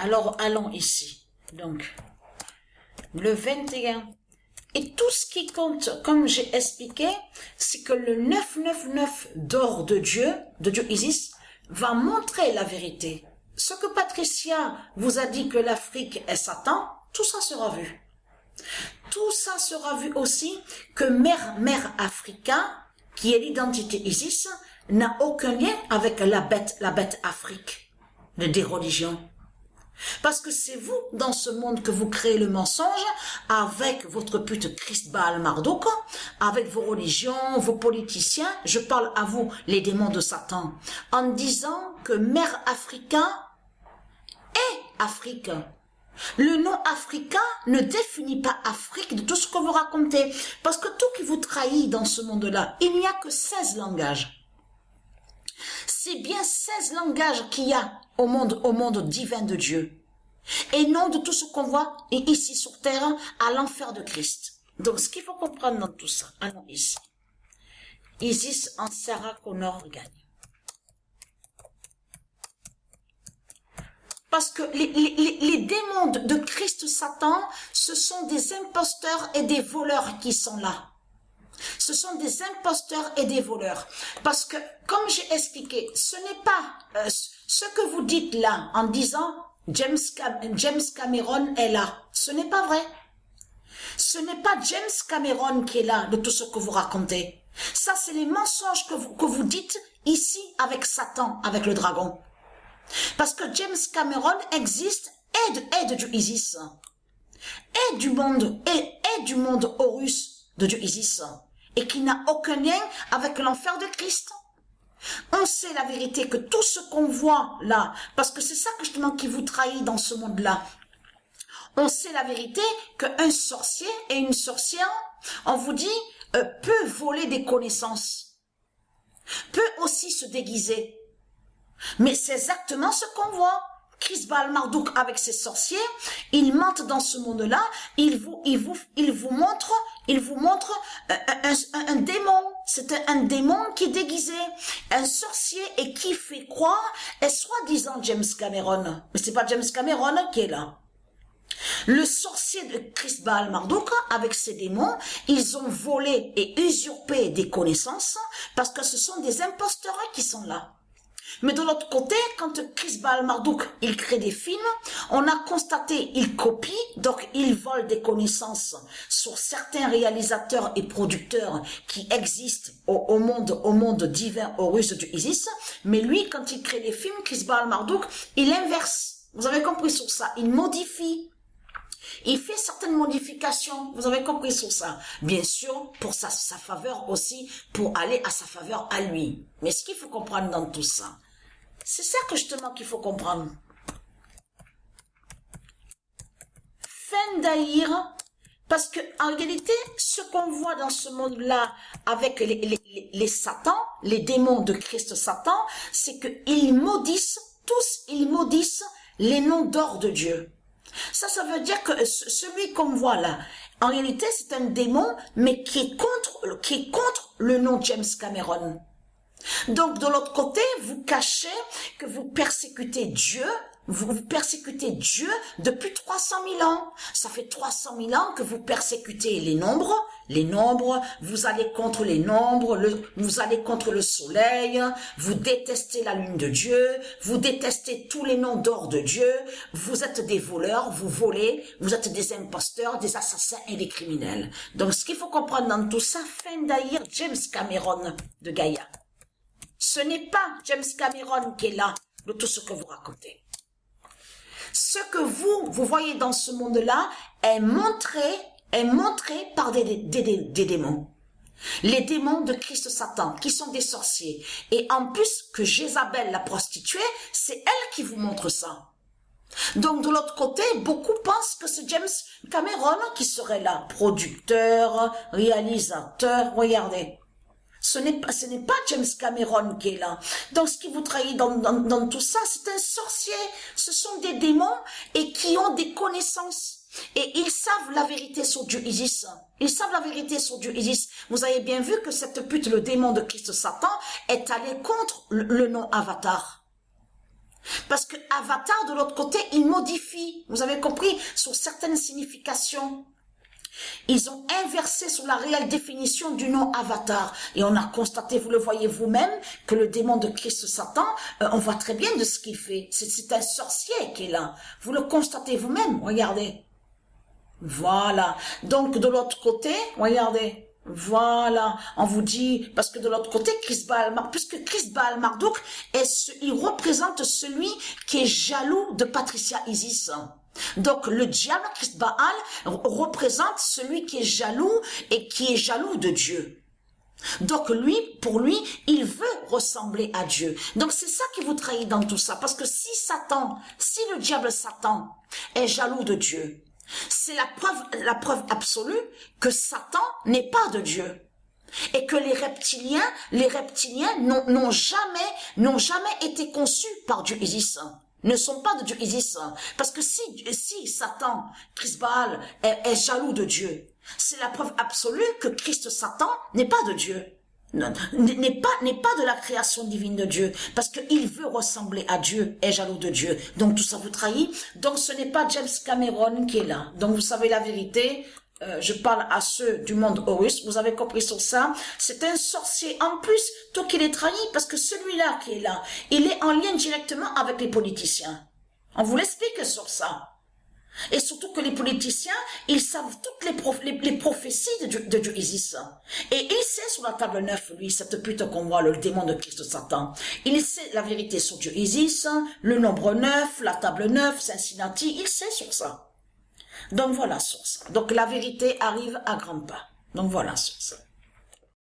Alors, allons ici. Donc, le 21. Et tout ce qui compte, comme j'ai expliqué, c'est que le 999 d'or de Dieu Isis, va montrer la vérité. Ce que Patricia vous a dit que l'Afrique est Satan, tout ça sera vu. Tout ça sera vu aussi que Mère Africa, qui est l'identité Isis, n'a aucun lien avec la bête Afrique, des religions. Parce que c'est vous, dans ce monde, que vous créez le mensonge avec votre pute Christ Baal Marduk, avec vos religions, vos politiciens. Je parle à vous, les démons de Satan, en disant que Mère Africa est Afrique. Le nom Africa ne définit pas Afrique de tout ce que vous racontez. Parce que tout qui vous trahit dans ce monde-là, il n'y a que 16 langages. C'est bien 16 langages qu'il y a au monde divin de Dieu. Et non de tout ce qu'on voit ici sur terre à l'enfer de Christ. Donc ce qu'il faut comprendre dans tout ça, allons ici. Isis en Sarah Connor gagne. Parce que les démons de Christ Satan, ce sont des imposteurs et des voleurs qui sont là. Ce sont des imposteurs et des voleurs. Parce que, comme j'ai expliqué, ce n'est pas ce que vous dites là en disant James Cameron est là. Ce n'est pas vrai. Ce n'est pas James Cameron qui est là de tout ce que vous racontez. Ça, c'est les mensonges que vous dites ici avec Satan, avec le dragon. Parce que James Cameron existe, aide du Isis, et du monde Horus de Dieu Isis, et qui n'a aucun lien avec l'enfer de Christ. On sait la vérité que tout ce qu'on voit là, parce que c'est ça que justement qui vous trahit dans ce monde-là, on sait la vérité qu'un sorcier et une sorcière, on vous dit, peut voler des connaissances, peut aussi se déguiser. Mais c'est exactement ce qu'on voit. Christ Baal Marduk avec ses sorciers, ils mentent dans ce monde-là, ils vous montrent un démon. C'est un démon qui est déguisé, un sorcier et qui fait croire est soi-disant James Cameron. Mais c'est pas James Cameron qui est là. Le sorcier de Christ Baal Marduk, avec ses démons, ils ont volé et usurpé des connaissances parce que ce sont des imposteurs qui sont là. Mais de l'autre côté, quand Christ Baal Marduk, il crée des films, on a constaté, il copie, donc il vole des connaissances sur certains réalisateurs et producteurs qui existent au monde divin Horus du Isis. Mais lui, quand il crée des films, Christ Baal Marduk, il inverse. Vous avez compris sur ça? Il modifie. Il fait certaines modifications, vous avez compris sur ça. Bien sûr, pour sa faveur aussi, pour aller à sa faveur à lui. Mais ce qu'il faut comprendre dans tout ça, c'est ça que justement qu'il faut comprendre. Fin d'haïr, parce que en réalité, ce qu'on voit dans ce monde-là avec les satans, les démons de Christ Satan, c'est qu'ils maudissent, tous ils maudissent les noms d'or de Dieu. Ça veut dire que celui qu'on voit là, en réalité, c'est un démon, mais qui est contre le nom James Cameron. Donc, de l'autre côté, vous cachez que vous persécutez Dieu, vous persécutez Dieu depuis 300 000 ans. Ça fait 300 000 ans que vous persécutez les nombres, vous allez contre les nombres, vous allez contre le soleil, vous détestez la lune de Dieu, vous détestez tous les noms d'or de Dieu, vous êtes des voleurs, vous volez, vous êtes des imposteurs, des assassins et des criminels. Donc, ce qu'il faut comprendre dans tout ça, fin d'haïr James Cameron de Gaïa. Ce n'est pas James Cameron qui est là de tout ce que vous racontez. Ce que vous voyez dans ce monde-là est montré par des démons. Les démons de Christ Satan, qui sont des sorciers. Et en plus que Jézabel, la prostituée, c'est elle qui vous montre ça. Donc de l'autre côté, beaucoup pensent que c'est James Cameron qui serait là. Producteur, réalisateur, regardez. Ce n'est pas James Cameron qui est là. Donc, ce qui vous trahit dans tout ça, c'est un sorcier. Ce sont des démons et qui ont des connaissances. Et ils savent la vérité sur Dieu Isis. Ils savent la vérité sur Dieu Isis. Vous avez bien vu que cette pute, le démon de Christ Satan, est allé contre le nom Avatar. Parce que avatar, de l'autre côté, il modifie. Vous avez compris? Sur certaines significations. Ils ont inversé sur la réelle définition du nom avatar. Et on a constaté, vous le voyez vous-même, que le démon de Christ Satan, on voit très bien de ce qu'il fait. C'est un sorcier qui est là. Vous le constatez vous-même, regardez. Voilà. Donc, de l'autre côté, regardez. Voilà, on vous dit, parce que de l'autre côté, Chris Baal, puisque Chris Baal Marduk, il représente celui qui est jaloux de Patricia Isis. Donc, le diable, Chris Baal, représente celui qui est jaloux et qui est jaloux de Dieu. Donc, lui, pour lui, il veut ressembler à Dieu. Donc, c'est ça qui vous trahit dans tout ça. Parce que si le diable Satan est jaloux de Dieu, c'est la preuve absolue que Satan n'est pas de Dieu. Et que les reptiliens n'ont jamais été conçus par Dieu Isis. Ne sont pas de Dieu Isis. Parce que si Satan, Chris Baal, est jaloux de Dieu, c'est la preuve absolue que Christ Satan n'est pas de Dieu. N'est pas de la création divine de Dieu, parce qu'il veut ressembler à Dieu, est jaloux de Dieu. Donc tout ça vous trahit. Donc ce n'est pas James Cameron qui est là. Donc vous savez la vérité. Je parle à ceux du monde Horus. Vous avez compris sur ça. C'est un sorcier en plus, tout qu'il est trahi, parce que celui-là qui est là, il est en lien directement avec les politiciens. On vous l'explique sur ça. Et surtout que les politiciens, ils savent toutes les prophéties de Dieu Isis. Et il sait sur la table 9, lui, cette pute qu'on voit, le démon de Christ Satan. Il sait la vérité sur Dieu Isis, le nombre 9, la table 9, Cincinnati, il sait sur ça. Donc voilà sur ça. Donc la vérité arrive à grands pas. Donc voilà sur ça.